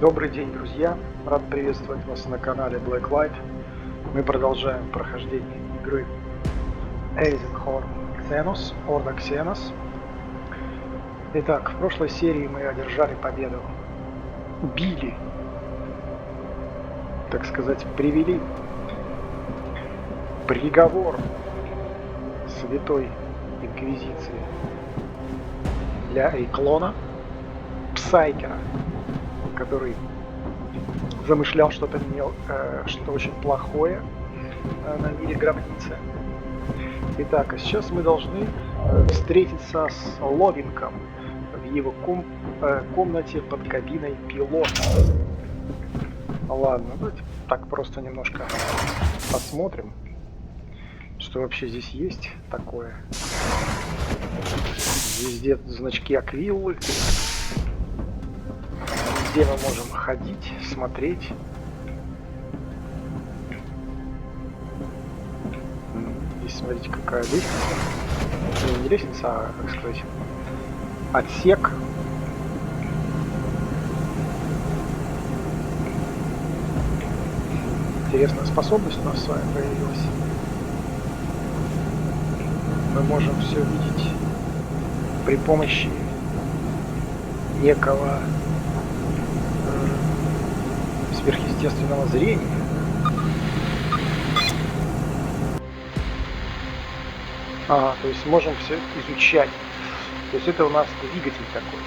Добрый день, друзья! Рад приветствовать вас на канале Blacklight. Мы продолжаем прохождение игры Xenos, Орда Xenos. Итак, в прошлой серии мы одержали победу. Убили, так сказать, привели приговор Святой Инквизиции для Эйклона, Псайкера, который замышлял что-то очень плохое на мире гробницы. Итак, а сейчас мы должны встретиться с Ловинком в его комнате под кабиной пилота. Ладно, давайте так просто немножко посмотрим, что вообще здесь есть такое. Везде значки Аквиллы. Где мы можем ходить, смотреть. Здесь, смотрите, какая лестница. Не лестница, а, как сказать, отсек. Интересная способность у нас с вами появилась. Мы можем все видеть при помощи некого сверхъестественного зрения. То есть можем все изучать. То есть это у нас двигатель такой.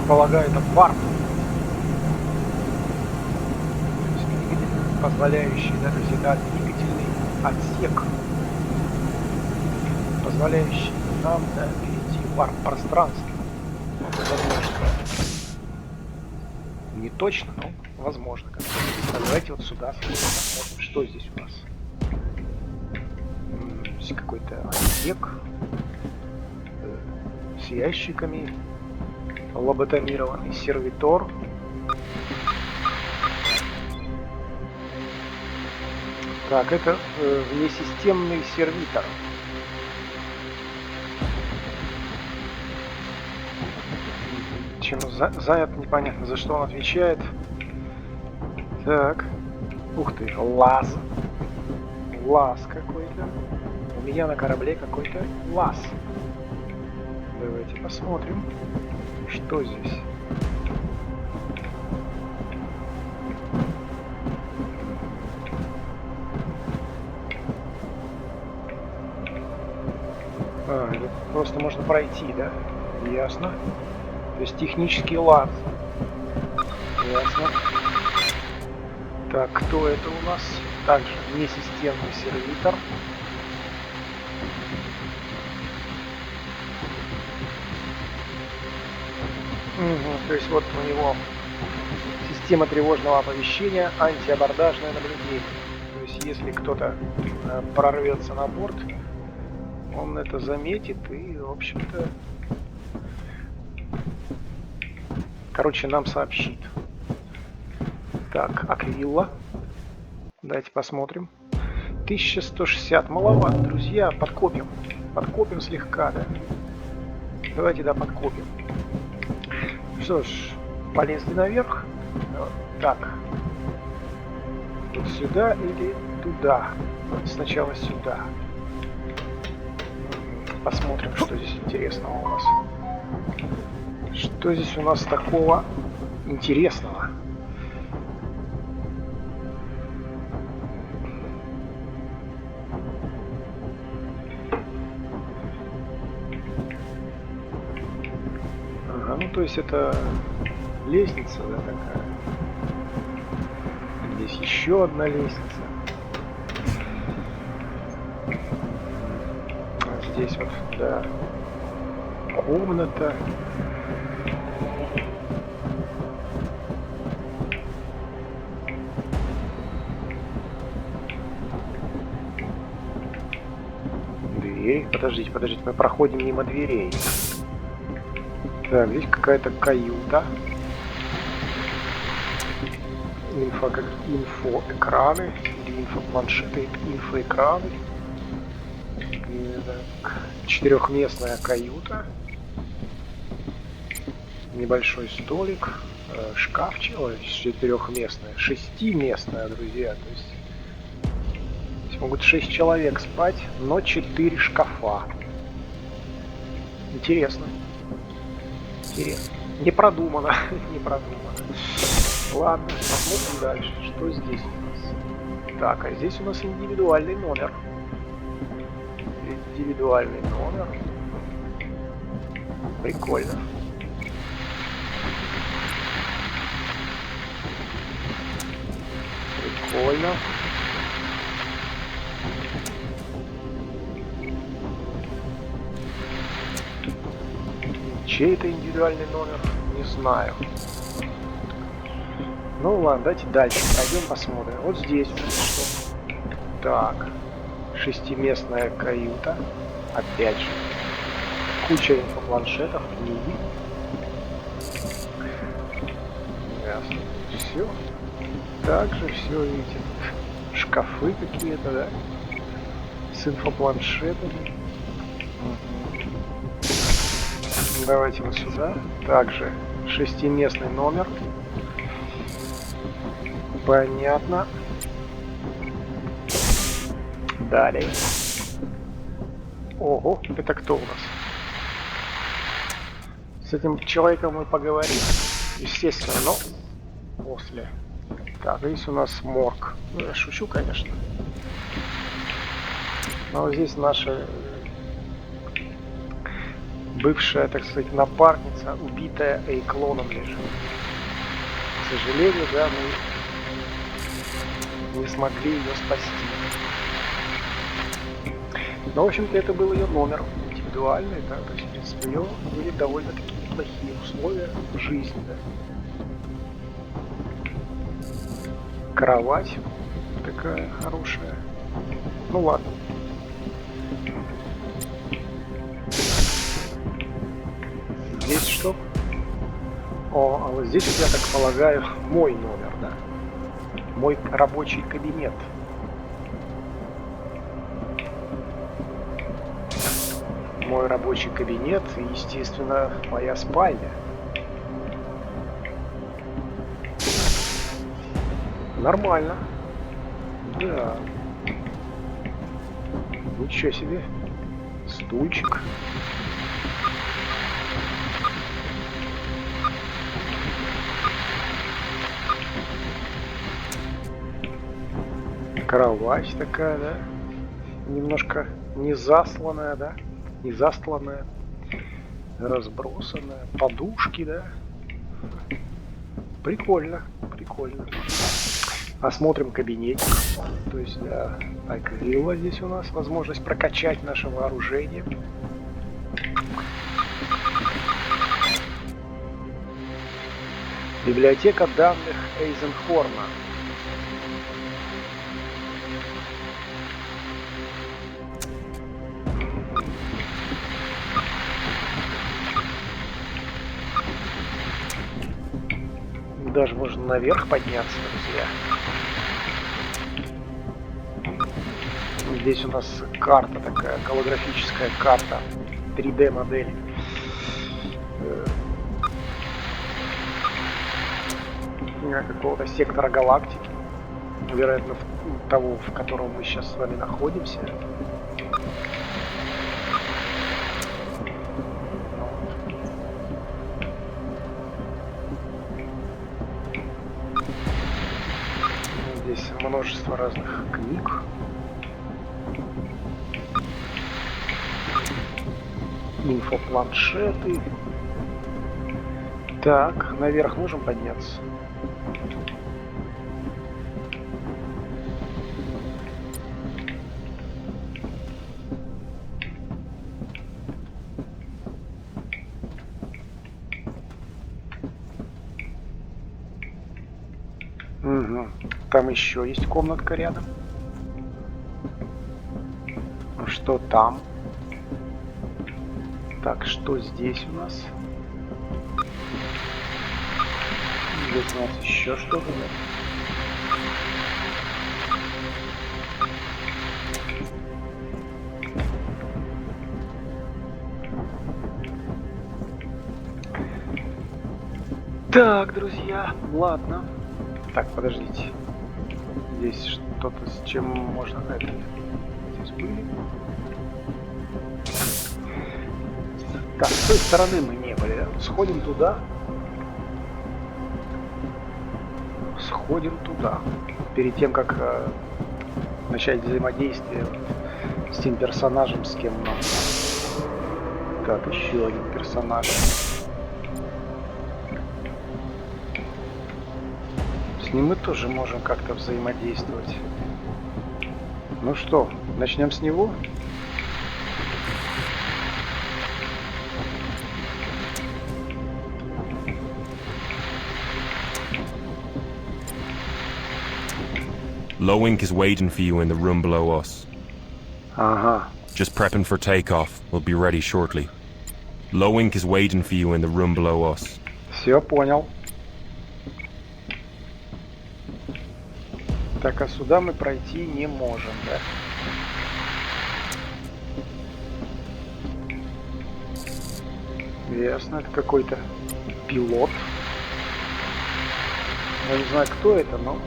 Полагаю, это варп, позволяющий сюда двигательный отсек, позволяющий нам перейти в варп пространстве. Возможно. Не точно, но возможно. Давайте вот сюда посмотрим, что здесь у нас. Здесь какой-то отсек с ящиками. Лоботомированный сервитор. Так, это внесистемный сервитор. Чем занят, непонятно, за что он отвечает. Так. Ух ты, лаз. Лаз какой-то. У меня на корабле какой-то лаз. Давайте посмотрим. Что здесь? Это просто можно пройти, да? Ясно. То есть технический лаз. Ясно. Так, кто это у нас? Также несистемный сервитор. То есть вот у него система тревожного оповещения, антиабордажное наблюдение. То есть если кто-то прорвется на борт, он это заметит и, в общем-то, короче, нам сообщит. Так, Аквилла. Давайте посмотрим. 1160. Маловато, друзья. Подкопим. Подкопим слегка, да. Давайте, да, подкопим. Что ж, полезли наверх. Так. Вот сюда или туда? Сначала сюда. Посмотрим, что здесь интересного у нас. Что здесь у нас такого интересного? Ну, то есть это лестница, да, такая. Здесь еще одна лестница. А здесь вот, да, комната. двери. Подождите, мы проходим мимо дверей. Так, здесь какая-то каюта. Инфоэкраны. Инфопланшеты, инфоэкраны. Четырехместная каюта. Небольшой столик. Шкафчик. Ой, четырехместная. Шестиместная, друзья. То есть здесь могут 6 человек спать, но 4 шкафа. Интересно. Интересно. Не продумано. Не продумано. Ладно, посмотрим дальше. Что здесь у нас? Так, а здесь у нас индивидуальный номер. Индивидуальный номер. Прикольно. Прикольно. Чей это индивидуальный номер? Не знаю. Ну ладно, давайте дальше пройдем, посмотрим. Вот здесь что. Так. Шестиместная каюта. Опять же. Куча инфопланшетов, книги. Ясно. Все. Также все, видите, шкафы какие-то, да? С инфопланшетами. Давайте вот сюда. Также шестиместный номер. Понятно. Далее. Ого, это кто у нас? С этим человеком мы поговорим. Естественно, но после. Так, здесь у нас морг. Ну, я шучу, конечно. Но здесь наша бывшая, так сказать, напарница, убитая эйклоном лежит. К сожалению, да, мы не смогли ее спасти. Но, в общем-то, это был ее номер индивидуальный, да, то есть, в принципе, у нее были довольно-таки неплохие условия жизни, да. Кровать такая хорошая. Ну ладно. Здесь что? О, а вот здесь, я так полагаю, мой номер, да? Мой рабочий кабинет. Мой рабочий кабинет и, естественно, моя спальня. Нормально. Да. Ничего себе. Стульчик. Кровать такая, да? Немножко не засланная, да? Не застланная. Разбросанная. Подушки, да? Прикольно. Прикольно. Осмотрим кабинетик. То есть, да, так, вилла здесь у нас. Возможность прокачать наше вооружение. Библиотека данных Эйзенхорна. Даже можно наверх подняться, друзья. Здесь у нас карта такая, голографическая карта, 3D модель. Какого-то сектора галактики. Вероятно, того, в котором мы сейчас с вами находимся. Здесь множество разных книг. Инфопланшеты. Так, наверх можем подняться? Угу. Там еще есть комнатка рядом. Что там? Так, что здесь у нас? Здесь у нас еще что-то, да? Так, друзья, ладно. Так, подождите. Здесь что-то, с чем можно... Это... Здесь были. Так, с той стороны мы не были. Сходим туда. Сходим туда. Перед тем, как начать взаимодействие с тем персонажем, с кем нам... Так, еще один персонаж. С ним мы тоже можем как-то взаимодействовать. Ну что, начнем с него? Low-Ink is waiting for you in the room below us. Ага. Just prepping for takeoff. We'll be ready shortly. Low-Ink is waiting for you in the room below us. Все, понял. Так, а сюда мы пройти не можем, да? Ясно, это какой-то пилот. Я не знаю, кто это, но...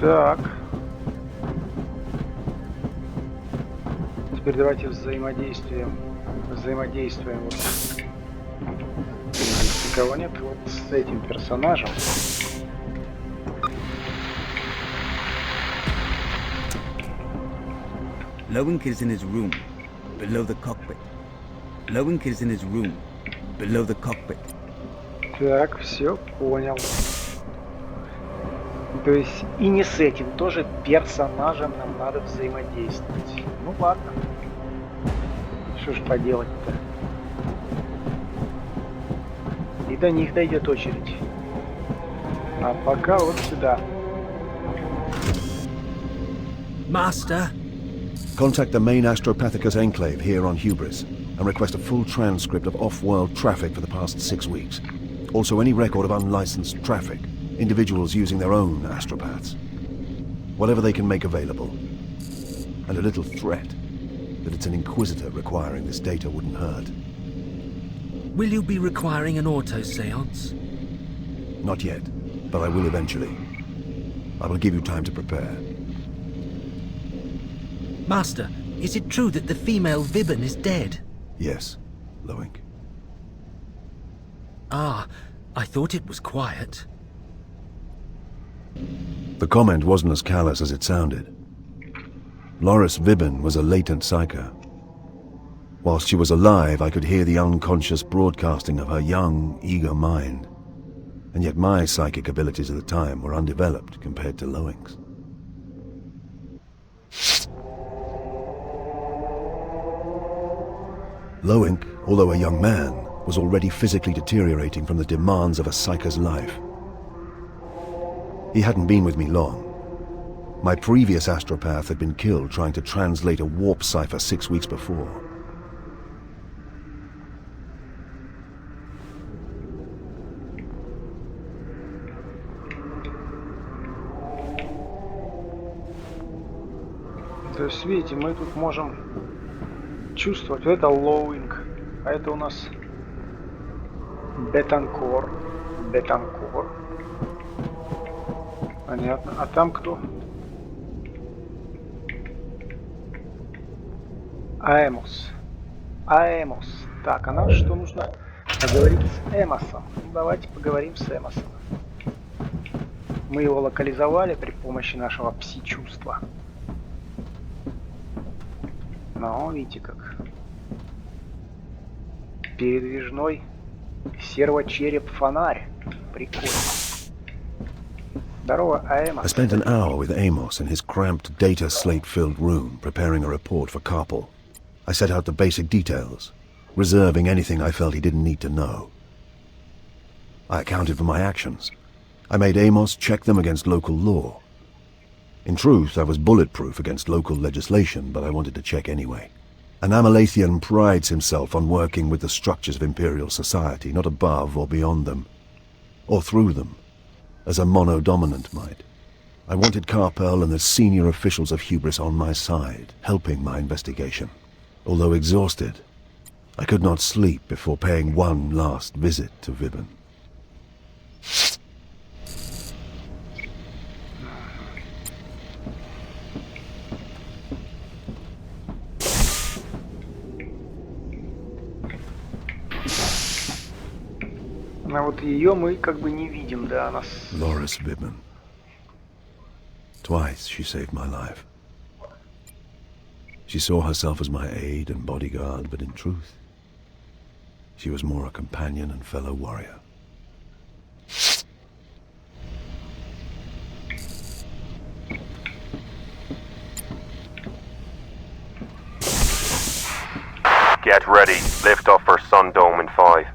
Так. Теперь давайте взаимодействуем вот. Никого нет, вот с этим персонажем. Low-Ink is in his room, below the cockpit. Low-Ink is in his room, below the cockpit. Так, все, понял. То есть и не с этим тоже персонажем нам надо взаимодействовать. Ну ладно. Что ж поделать-то? И до них дойдет очередь. А пока вот сюда. Master! Contact the main Astropathicus enclave here on Hubris and request a full transcript of off-world traffic for the past 6 weeks. Also any record of unlicensed traffic, individuals using their own astropaths. Whatever they can make available. And a little threat that it's an Inquisitor requiring this data wouldn't hurt. Will you be requiring an auto-seance? Not yet, but I will eventually. I will give you time to prepare. Master, is it true that the female Vibben is dead? Yes, Low-Ink. Ah, I thought it was quiet. The comment wasn't as callous as it sounded. Loris Vibben was a latent psyker. Whilst she was alive, I could hear the unconscious broadcasting of her young, eager mind. And yet my psychic abilities at the time were undeveloped compared to Low-Ink's. Low-Ink, although a young man, was already physically deteriorating from the demands of a psyker's life. He hadn't been with me long. My previous astropath had been killed trying to translate a warp cipher 6 weeks before. То есть, видите, мы тут можем чувствовать. Это Low-Ink, а это у нас Бетанкор. Понятно. А там кто? Аэмос. Так, а нам что нужно? Поговорить с Эмосом. Давайте поговорим с Эмосом. Мы его локализовали при помощи нашего пси-чувства. Но видите как. Передвижной сервочереп-фонарь. Прикольно. Здорово, Аэмос. I spent an hour with Amos in his cramped, data-slate-filled room preparing a report for Carpel. I set out the basic details, reserving anything I felt he didn't need to know. I accounted for my actions. I made Amos check them against local law, In truth, I was bulletproof against local legislation, but I wanted to check anyway. An Amalathian prides himself on working with the structures of Imperial society, not above or beyond them, or through them, as a mono-dominant might. I wanted Carpel and the senior officials of Hubris on my side, helping my investigation. Although exhausted, I could not sleep before paying one last visit to Vibben. А вот ее мы как бы не видим, да, нас... Loris Vibben. Twice she saved my life. She saw herself as my aide and bodyguard, but in truth, she was more a companion and fellow warrior. Get ready. Lift off for Sun Dome in 5.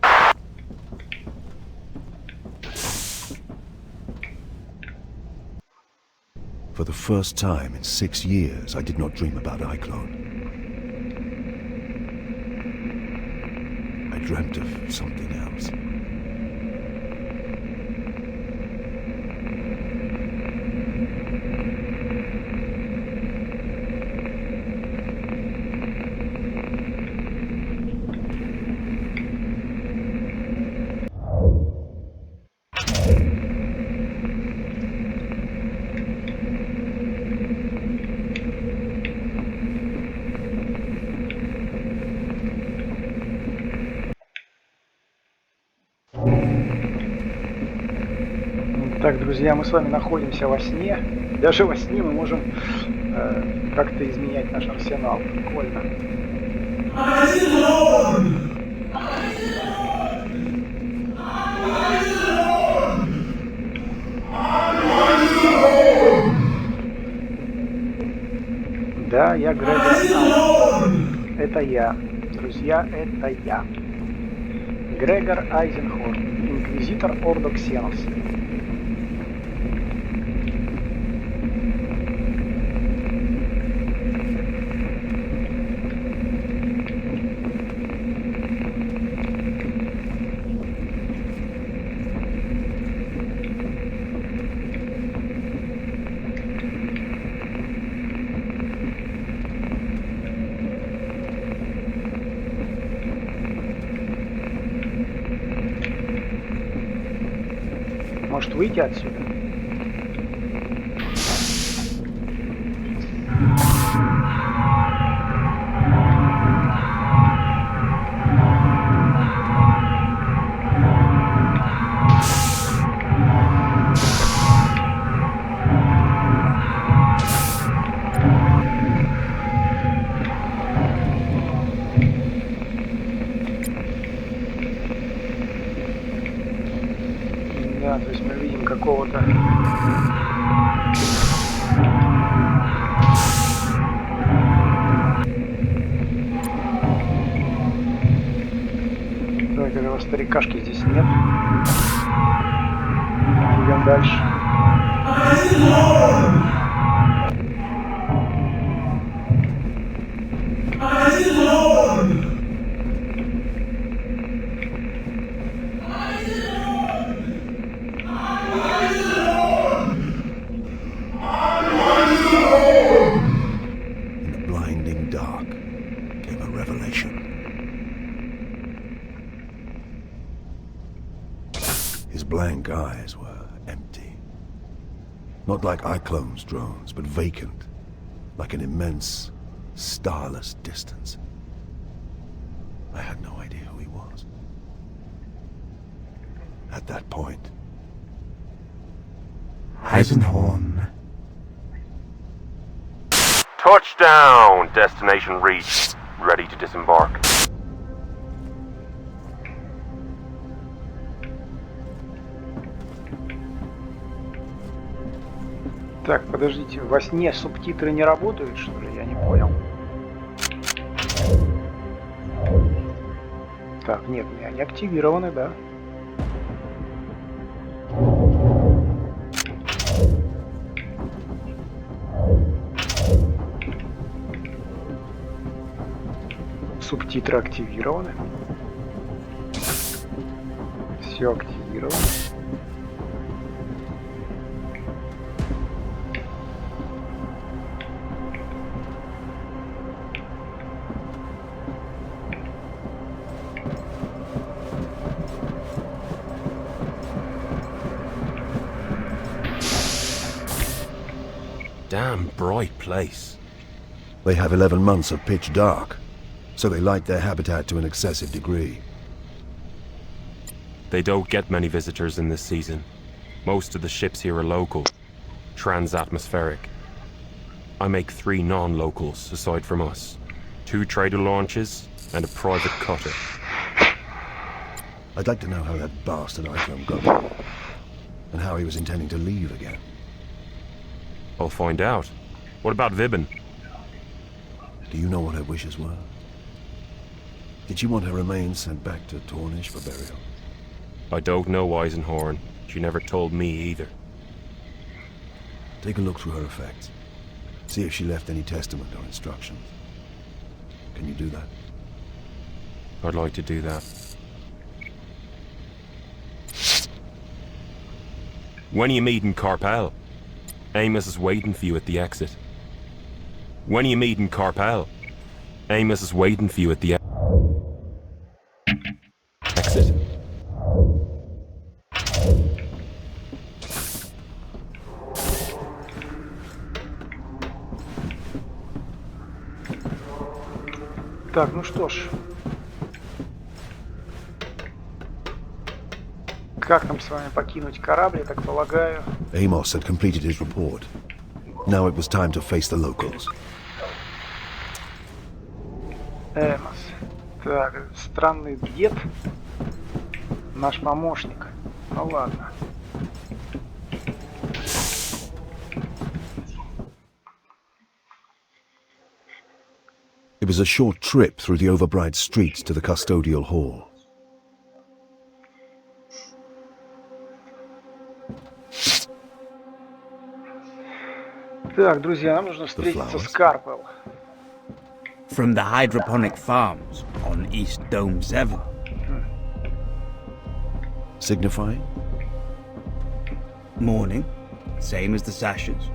For the first time in 6 years, I did not dream about Iclone. I dreamt of something else. Так, друзья, мы с вами находимся во сне. Даже во сне мы можем как-то изменять наш арсенал. Прикольно. Да, я Грегор. Это я. Друзья, это я. Грегор Айзенхорн, инквизитор Ордо Xenos. Может выйти отсюда? Да, то есть мы видим какого-то... Так, этого старикашки здесь нет. Идем дальше. In the blinding dark came a revelation. His blank eyes were empty. Not like Iclone's drones, but vacant, like an immense, starless distance. I had no idea who he was. At that point, Eisenhorn. Touchdown! Destination reached. Ready to disembark. Так, подождите, во сне субтитры не работают, что ли? Я не понял. Так, нет, они активированы, да. Субтитры активированы. Все активировано. Damn bright place. They have 11 months of pitch dark, so they light their habitat to an excessive degree. They don't get many visitors in this season. Most of the ships here are local, trans-atmospheric. I make 3 non-locals aside from us. 2 trader launches and a private cutter. I'd like to know how that bastard Icon got there, and how he was intending to leave again. I'll find out. What about Vibin? Do you know what her wishes were? Did she want her remains sent back to Tornish for burial? I don't know Eisenhorn. She never told me either. Take a look through her effects. See if she left any testament or instructions. Can you do that? I'd like to do that. When are you meeting Carpel? Amos is waiting for you at the exit. When are you meeting Carpel? Amos is waiting for you at the exit. Так, ну что ж. Как нам с вами покинуть корабль, я так полагаю? Amos had completed his report. Now it was time to face the locals. Эмос. Так, странный дед. Наш помощник. Ну ладно. It was a short trip through the overbright streets to the custodial hall. Так, друзья, нам нужно встретиться с Карпел. From the hydroponic farms on East Dome 7. Signifying? Morning, same as the sashes.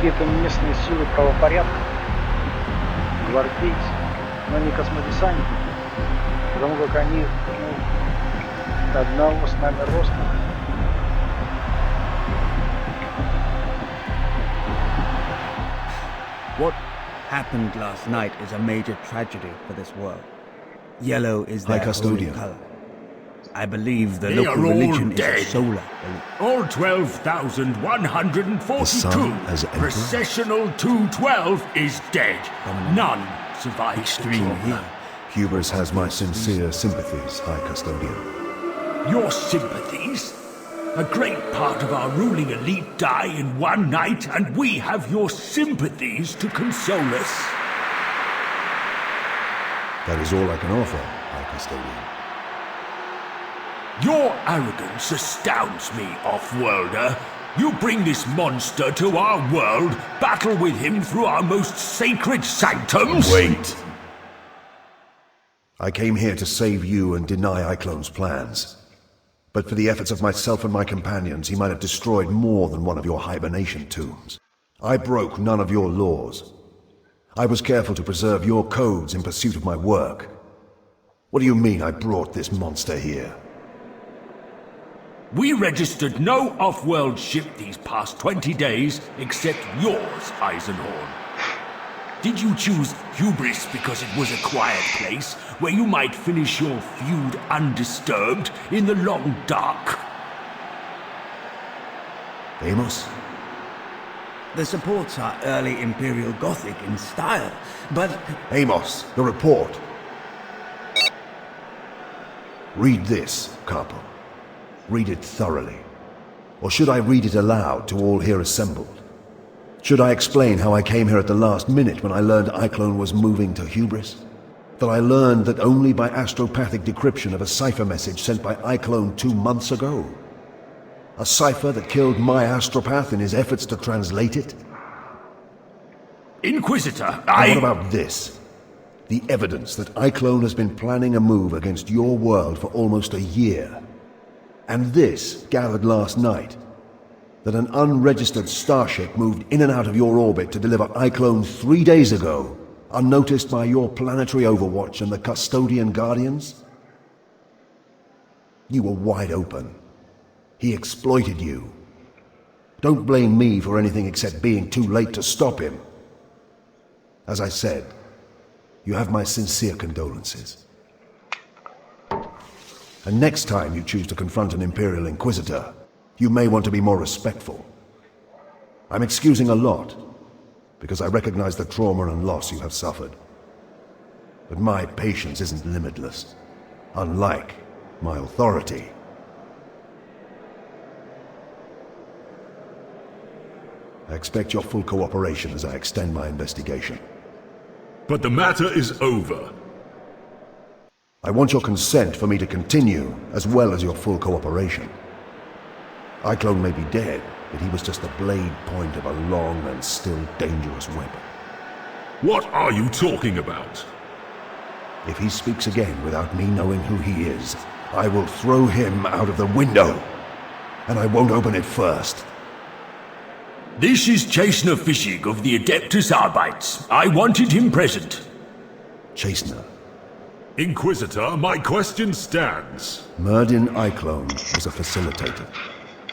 Какие-то местные силы правопорядка, гвардейцы, но не космодесантники, потому как они одного с нами роста. What happened last night is a major tragedy for this world. Yellow is their holy color. I believe the local religion is solar. All 12,142. Processional 212 is dead. None survive Extreme here. Hubris has my sincere sympathies, High Custodian. Your sympathies? A great part of our ruling elite die in one night, and we have your sympathies to console us. That is all I can offer, High Custodian. Your arrogance astounds me, Off-Worlder. You bring this monster to our world, battle with him through our most sacred sanctums? Wait! I came here to save you and deny Iclone's plans. But for the efforts of myself and my companions, he might have destroyed more than one of your hibernation tombs. I broke none of your laws. I was careful to preserve your codes in pursuit of my work. What do you mean I brought this monster here? We registered no off-world ship these past 20 days except yours, Eisenhorn. Did you choose Hubris because it was a quiet place where you might finish your feud undisturbed in the long dark? Amos? The supports are early Imperial Gothic in style, but... Amos, the report. Read this, Capo. Read it thoroughly. Or should I read it aloud to all here assembled? Should I explain how I came here at the last minute when I learned Iclone was moving to Hubris? That I learned that only by astropathic decryption of a cipher message sent by Iclone 2 months ago? A cipher that killed my astropath in his efforts to translate it? Inquisitor, And what about this? The evidence that Iclone has been planning a move against your world for almost a year. And this, gathered last night, that an unregistered starship moved in and out of your orbit to deliver Iclone 3 days ago, unnoticed by your planetary overwatch and the Custodian Guardians? You were wide open. He exploited you. Don't blame me for anything except being too late to stop him. As I said, you have my sincere condolences. And next time you choose to confront an Imperial Inquisitor, you may want to be more respectful. I'm excusing a lot, because I recognize the trauma and loss you have suffered. But my patience isn't limitless, unlike my authority. I expect your full cooperation as I extend my investigation. But the matter is over. I want your consent for me to continue, as well as your full cooperation. Iclone may be dead, but he was just the blade point of a long and still dangerous weapon. What are you talking about? If he speaks again without me knowing who he is, I will throw him out of the window. And I won't open it first. This is Chastener Fischig of the Adeptus Arbites. I wanted him present. Chastener. Inquisitor, my question stands. Merdin Iclone was a facilitator.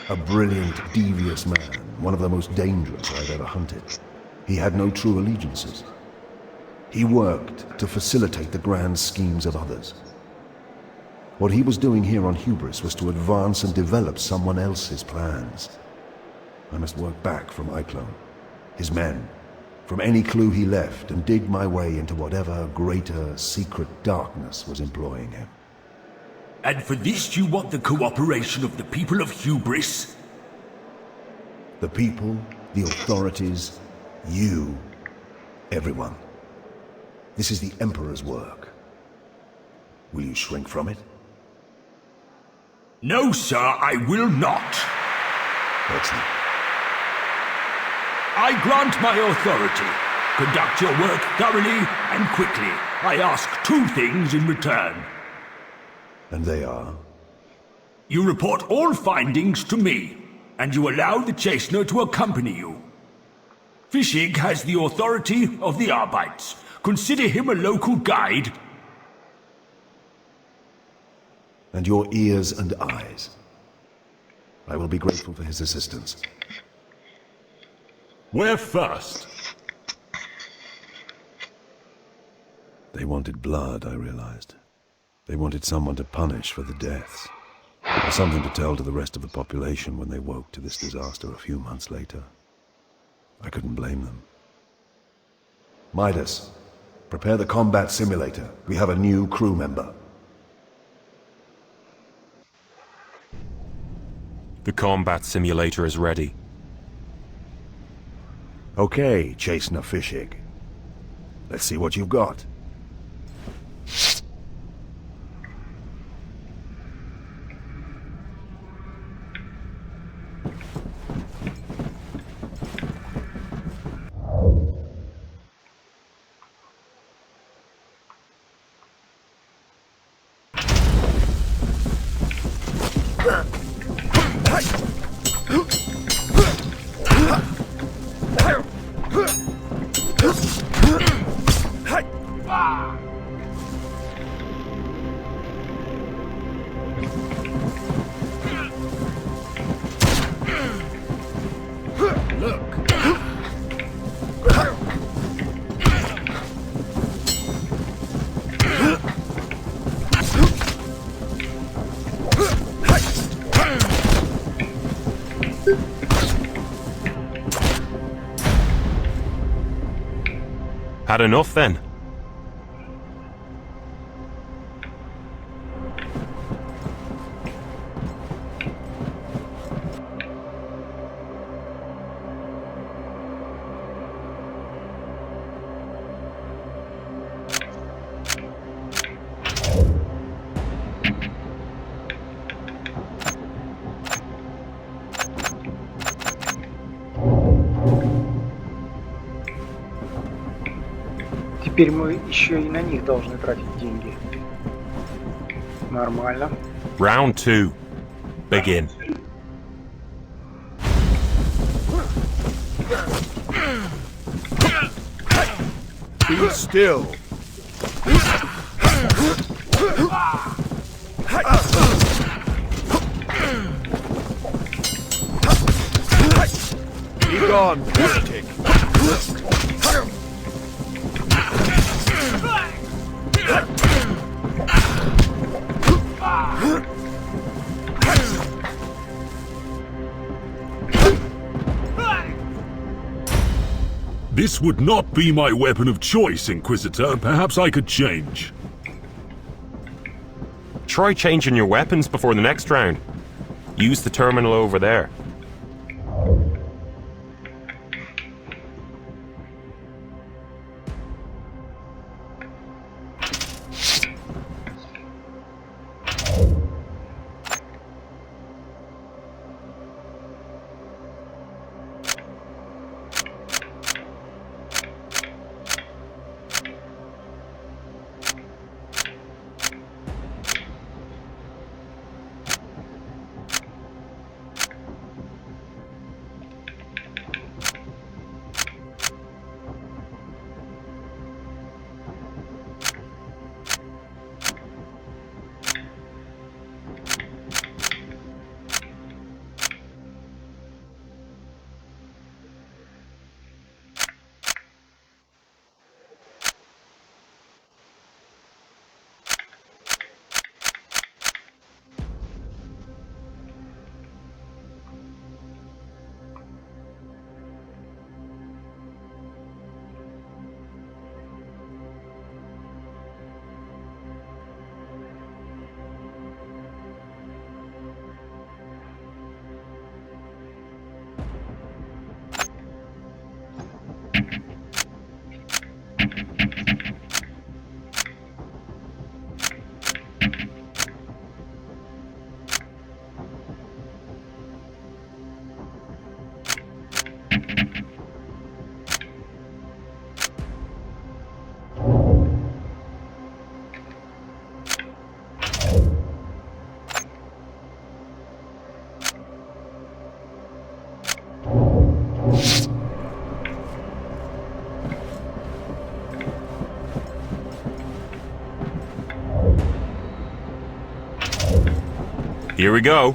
A brilliant, devious man, one of the most dangerous I've ever hunted. He had no true allegiances. He worked to facilitate the grand schemes of others. What he was doing here on Hubris was to advance and develop someone else's plans. I must work back from Iclone, his men, from any clue he left, and dig my way into whatever greater secret darkness was employing him. And for this you want the cooperation of the people of Hubris? The people, the authorities, you, everyone. This is the Emperor's work. Will you shrink from it? No, sir, I will not. Excellent. I grant my authority. Conduct your work thoroughly and quickly. I ask 2 things in return. And they are? You report all findings to me, and you allow the Chastener to accompany you. Fischig has the authority of the Arbites. Consider him a local guide. And your ears and eyes. I will be grateful for his assistance. Where first? They wanted blood, I realized. They wanted someone to punish for the deaths. Or something to tell to the rest of the population when they woke to this disaster a few months later. I couldn't blame them. Midas, prepare the combat simulator. We have a new crew member. The combat simulator is ready. Okay, Chastener Fischig. Let's see what you've got. Had enough then? Теперь мы еще и на них должны тратить деньги. Нормально. Round 2. Begin. Be still. Be gone, lunatic. This would not be my weapon of choice, Inquisitor. Perhaps I could change. Try changing your weapons before the next round. Use the terminal over there. Here we go.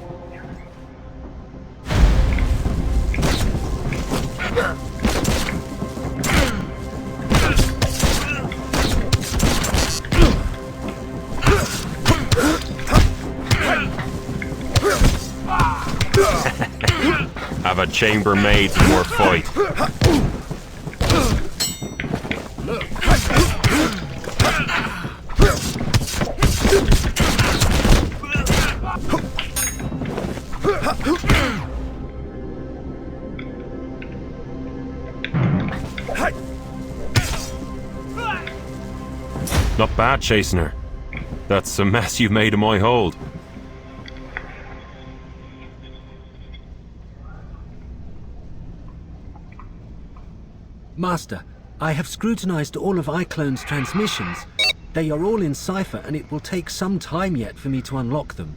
Have a chambermaid for more fight. Not bad chasing her. That's a mess you've made of my hold. Master, I have scrutinized all of iClone's transmissions. They are all in cipher, and it will take some time yet for me to unlock them.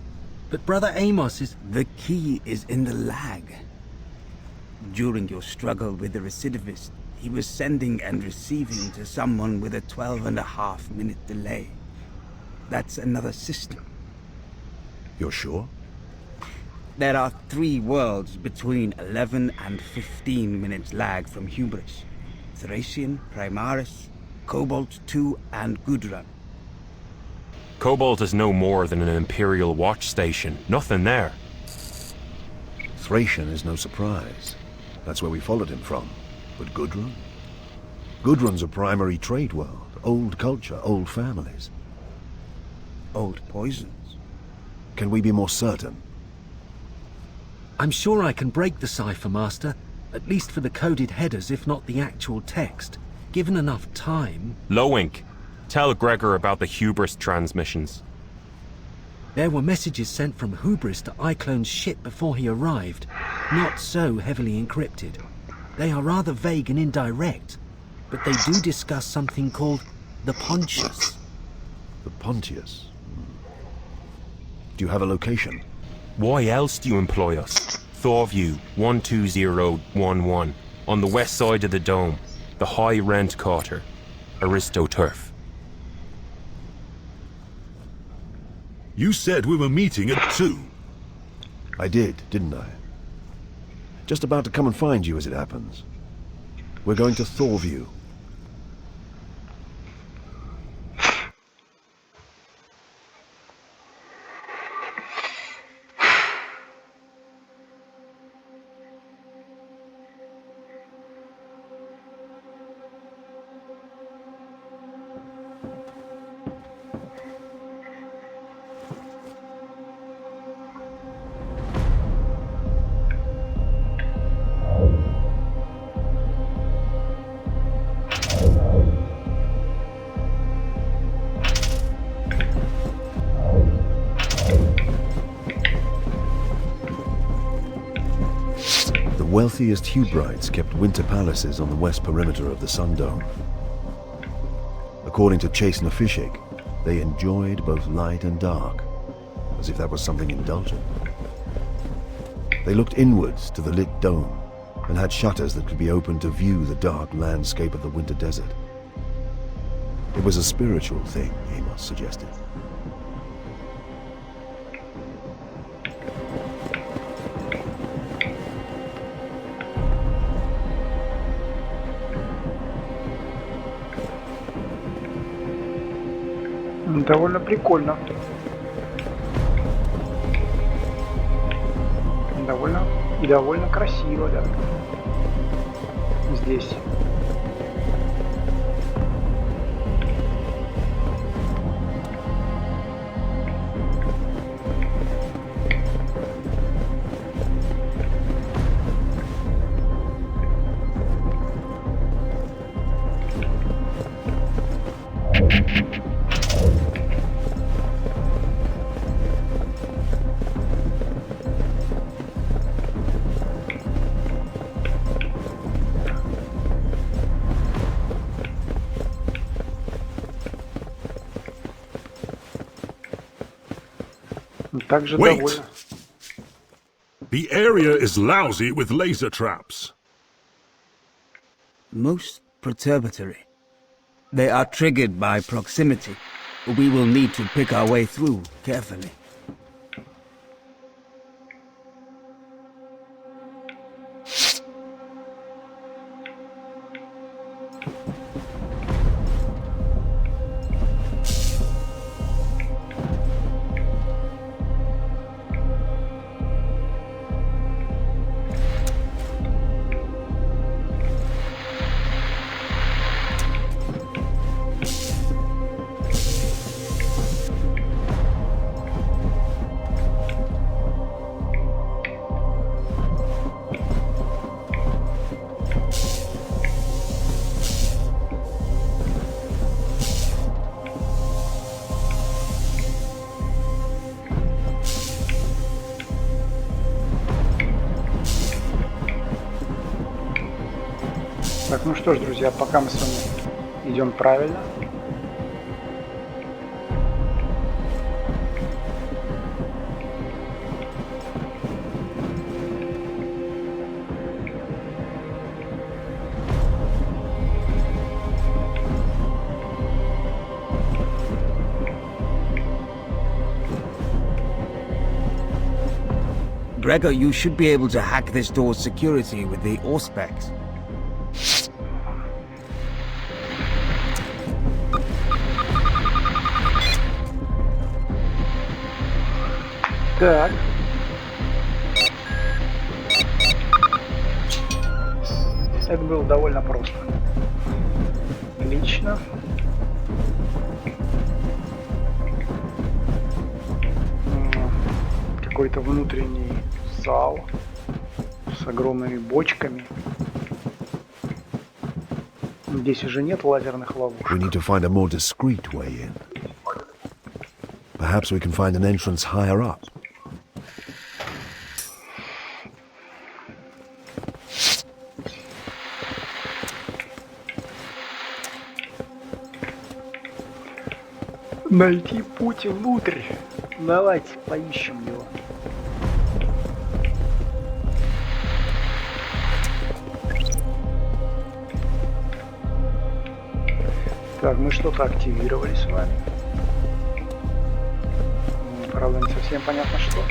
But Brother Amos is... The key is in the lag. During your struggle with the recidivist, he was sending and receiving to someone with a 12.5-minute delay. That's another system. You're sure? There are 3 worlds between 11 and 15 minutes lag from Hubris. Thracian, Primaris, Cobalt 2, and Gudrun. Cobalt is no more than an Imperial watch station. Nothing there. Thracian is no surprise. That's where we followed him from. But Gudrun? Gudrun's a primary trade world. Old culture, old families. Old poisons. Can we be more certain? I'm sure I can break the cipher, Master. At least for the coded headers, if not the actual text. Given enough time... Lowink, tell Gregor about the Hubris transmissions. There were messages sent from Hubris to iClone's ship before he arrived. Not so heavily encrypted. They are rather vague and indirect. But they do discuss something called the Pontius. The Pontius? Do you have a location? Why else do you employ us? Thorview 12011, on the west side of the dome, the high rent quarter, AristoTurf. You said we were meeting at 2. I did, didn't I? Just about to come and find you as it happens. We're going to Thorview. The wealthiest Hubrites kept winter palaces on the west perimeter of the Sun Dome. According to Chase Nafishik, they enjoyed both light and dark, as if that was something indulgent. They looked inwards to the lit dome and had shutters that could be opened to view the dark landscape of the winter desert. It was a spiritual thing, Amos suggested. Довольно прикольно. Довольно красиво, да. Здесь. Также Wait. довольно. The area is lousy with laser traps. Most perturbatory. They are triggered by proximity. We will need to pick our way through carefully. Так, ну что ж, друзья, пока мы с вами идем правильно. Gregor, you should be able to hack this door's security with the Auspex. Так. Это было довольно просто. Отлично. Какой-то внутренний зал с огромными бочками. Здесь уже нет лазерных ловушек. We need to find a more discreet way in. Perhaps we can find an entrance higher up. Найти путь внутрь. Давайте поищем его. Так, мы что-то активировали с вами. Правда, не совсем понятно, что.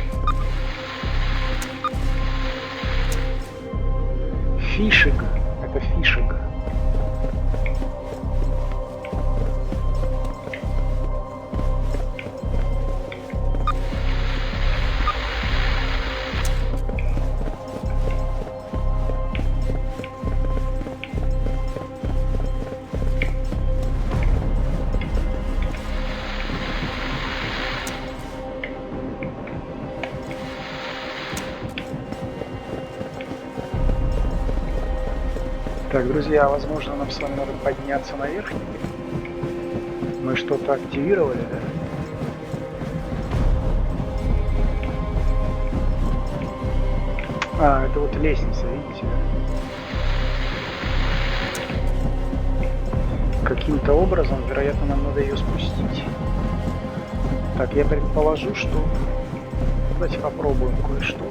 Фишинг. Это фишинг. Так, друзья, возможно, нам с вами надо подняться наверх. Мы что-то активировали, да? А, это вот лестница, видите? Каким-то образом, вероятно, нам надо ее спустить. Так, я предположу, что... Давайте попробуем кое-что.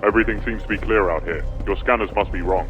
Everything seems to be clear out here. Your scanners must be wrong.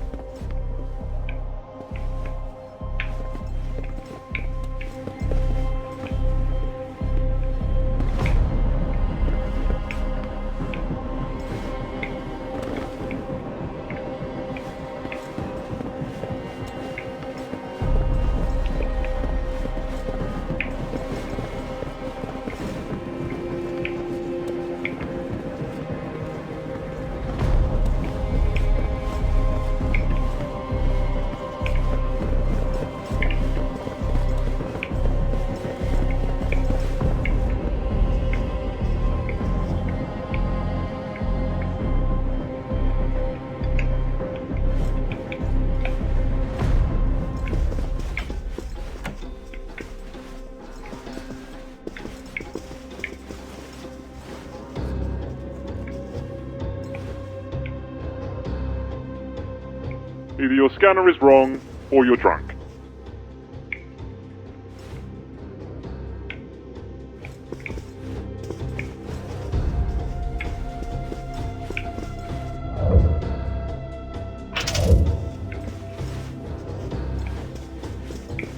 Either your scanner is wrong, or you're drunk.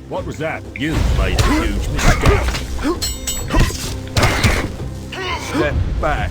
What was that? You made a huge mistake. Step back.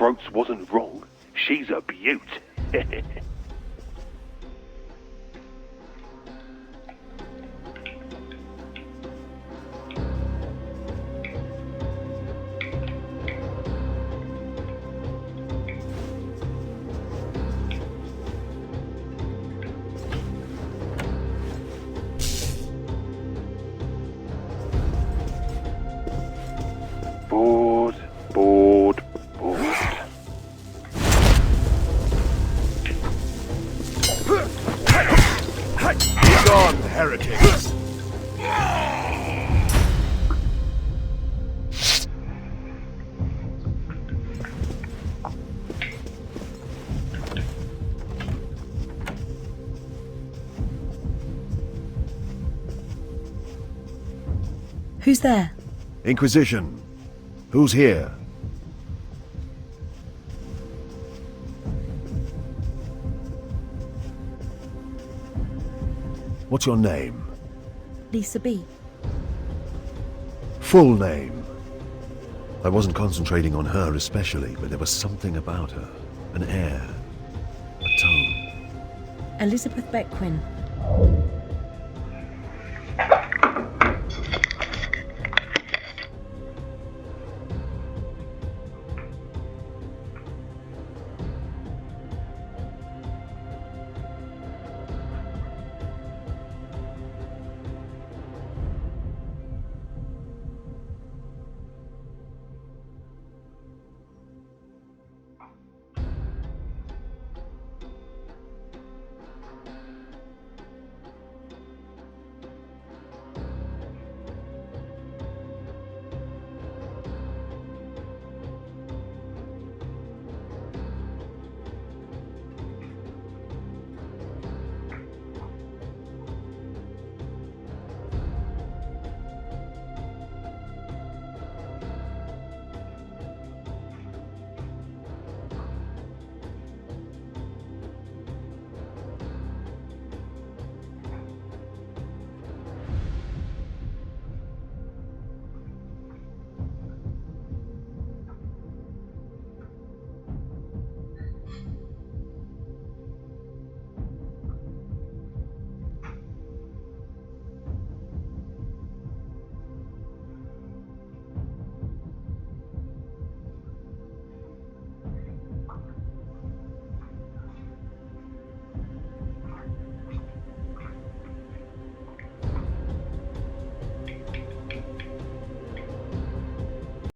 Throats wasn't wrong. She's a beaut. Bored, bored, bored. Gone, heretics! Who's there? Inquisition. Who's here? What's your name? Lisa B. Full name. I wasn't concentrating on her especially, but there was something about her. An air. A tone. Elizabeth Beck Quinn.